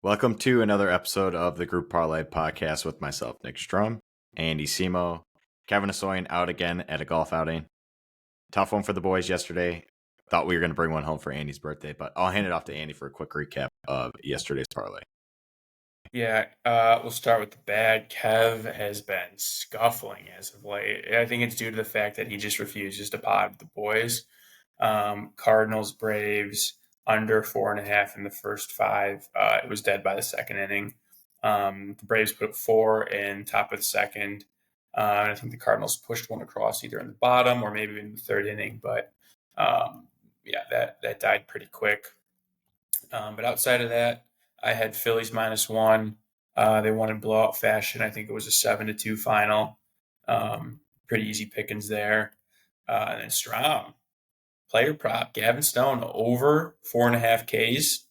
Welcome to another episode of the Group Parlay podcast with myself, Nick Strum, Andy Simo, Kevin Asoyan out again at a golf outing. Tough one for the boys yesterday. Thought we were going to bring one home for Andy's birthday, but I'll hand it off to Andy for a quick recap of yesterday's parlay. Yeah, we'll start with the bad. Kev has been scuffling as of late. I think it's due to the fact that he just refuses to pod with the boys. Cardinals, Braves, under 4.5 in the first five. It was dead by the second inning. The Braves put up 4 in top of the second. And I think the Cardinals pushed one across either in the bottom or maybe in the third inning. But that died pretty quick. But outside of that, I had Phillies -1. They won in blowout fashion. I think it was a 7-2 final. Pretty easy pickings there. And then Strom, player prop, Gavin Stone over 4.5 Ks.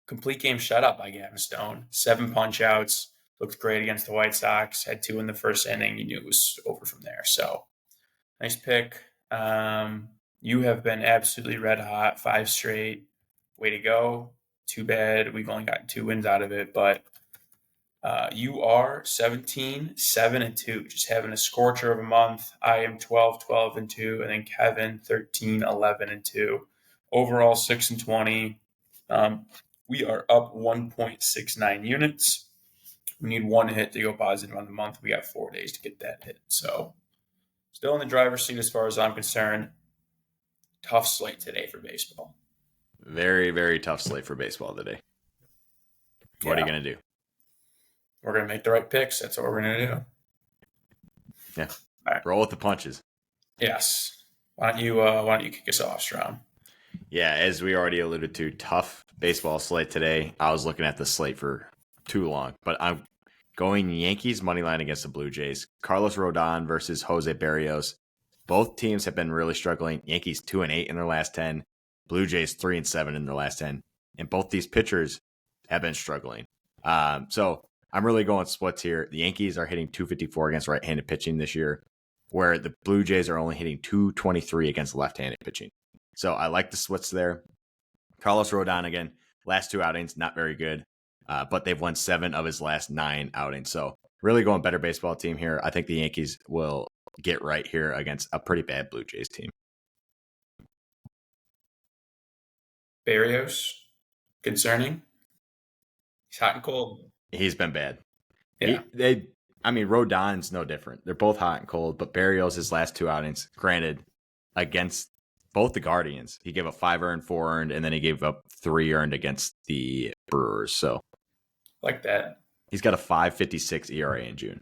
Complete game shutout by Gavin Stone. 7 punch outs. Looked great against the White Sox. Had 2 in the first inning. You knew it was over from there. So nice pick. You have been absolutely red hot. 5 straight. Way to go. Too bad we've only gotten 2 wins out of it, but you are 17-7-2, just having a scorcher of a month. I am 12-12-2, and then Kevin 13-11-2. Overall 6-20. We are up 1.69 units. We need 1 hit to go positive on the month. We got 4 days to get that hit. So still in the driver's seat as far as I'm concerned. Tough slate today for baseball. Very, very tough slate for baseball today. What are you going to do? We're going to make the right picks. That's what we're going to do. Yeah. All right. Roll with the punches. Yes. Why don't you kick us off, Strom? Yeah, as we already alluded to, tough baseball slate today. I was looking at the slate for too long, but I'm going Yankees moneyline against the Blue Jays. Carlos Rodon versus Jose Barrios. Both teams have been really struggling. Yankees 2-8 in their last 10. Blue Jays 3-7 in their last 10. And both these pitchers have been struggling. So I'm really going splits here. The Yankees are hitting 254 against right-handed pitching this year, where the Blue Jays are only hitting 223 against left-handed pitching. So I like the splits there. Carlos Rodon, again, last 2 outings, not very good, but they've won 7 of his last 9 outings. So really going better baseball team here. I think the Yankees will get right here against a pretty bad Blue Jays team. Barrios, concerning. He's hot and cold. He's been bad. Yeah. Rodon's no different. They're both hot and cold, but Barrios, his last 2 outings, granted, against both the Guardians, he gave up 5 earned, 4 earned, and then he gave up 3 earned against the Brewers. So, like that. He's got a 5.56 ERA in June.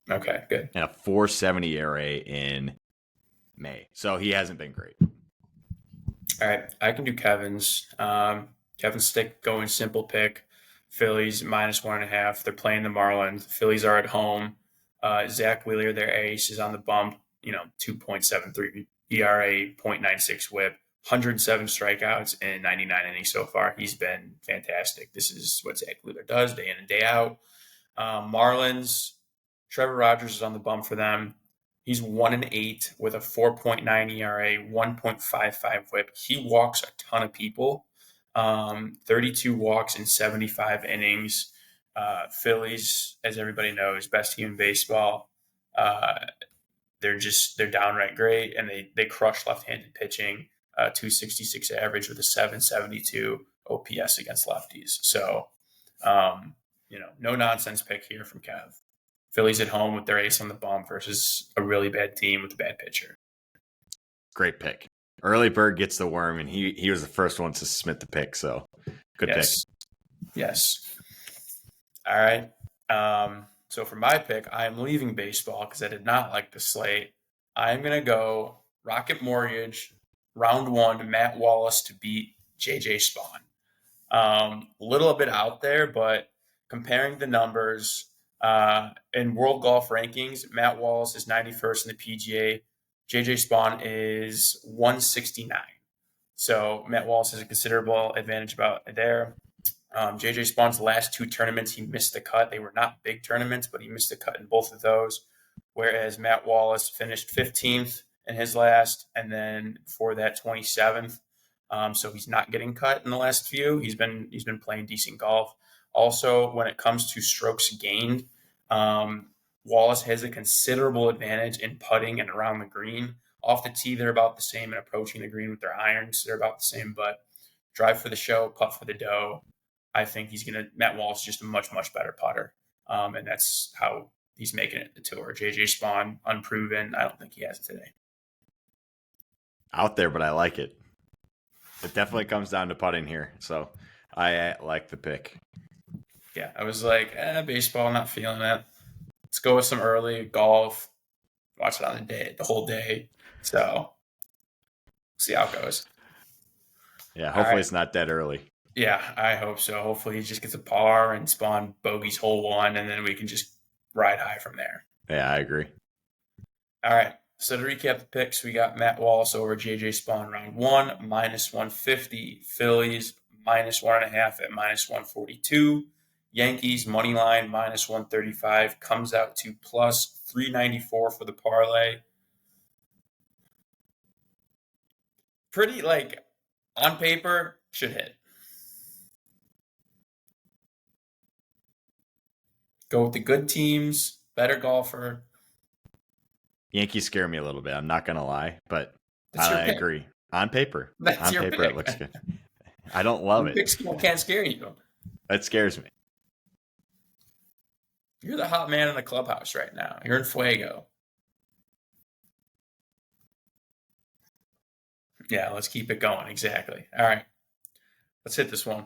Okay, good. And a 4.70 ERA in May. So he hasn't been great. All right, I can do Kevin's. Kevin's stick going simple pick. Phillies -1.5. They're playing the Marlins. The Phillies are at home. Zach Wheeler, their ace, is on the bump. 2.73 ERA, 0.96 WHIP, 107 strikeouts in 99 innings so far. He's been fantastic. This is what Zach Wheeler does day in and day out. Marlins, Trevor Rogers is on the bump for them. He's 1-8 with a 4.9 ERA, 1.55 WHIP. He walks a ton of people. 32 walks in 75 innings. Phillies, as everybody knows, best team in baseball. They're downright great, and they crush left-handed pitching. 266 average with a 772 OPS against lefties. So, no nonsense pick here from Kev. Phillies at home with their ace on the bump versus a really bad team with a bad pitcher. Great pick. Early bird gets the worm, and he was the first one to submit the pick. So, good pick. Yes. All right. So for my pick, I am leaving baseball because I did not like the slate. I'm going to go Rocket Mortgage, round 1, Matt Wallace to beat JJ Spawn. A little bit out there, but comparing the numbers in World Golf Rankings, Matt Wallace is 91st in the PGA. JJ Spawn is 169. So Matt Wallace has a considerable advantage about there. JJ Spawn's last 2 tournaments, he missed the cut. They were not big tournaments, but he missed the cut in both of those. Whereas Matt Wallace finished 15th in his last, and then before that, 27th. So he's not getting cut in the last few. He's been playing decent golf. Also, when it comes to strokes gained, Wallace has a considerable advantage in putting and around the green. Off the tee, they're about the same, and approaching the green with their irons, they're about the same. But drive for the show, putt for the dough. I think Matt Wallace is just a much, much better putter. And that's how he's making it the tour. JJ Spawn, unproven. I don't think he has it today. Out there, but I like it. It definitely comes down to putting here. So I like the pick. Yeah, I was like, baseball, not feeling it. Let's go with some early golf. Watch it on the whole day. So see how it goes. Yeah, hopefully it's not dead early. Yeah, I hope so. Hopefully he just gets a par and Spawn bogeys hole one, and then we can just ride high from there. Yeah, I agree. All right. So to recap the picks, we got Matt Wallace over JJ Spawn round one, -150. Phillies, -1.5 at -142. Yankees, money line, -135. Comes out to +394 for the parlay. Pretty, on paper, should hit. Go with the good teams, better golfer. Yankees scare me a little bit. I'm not going to lie, but I pick. agree. On paper. That's on your paper, pick. It looks good. I don't love it. Picks can't scare you. That scares me. You're the hot man in the clubhouse right now. You're in Fuego. Yeah, let's keep it going. Exactly. All right. Let's hit this one.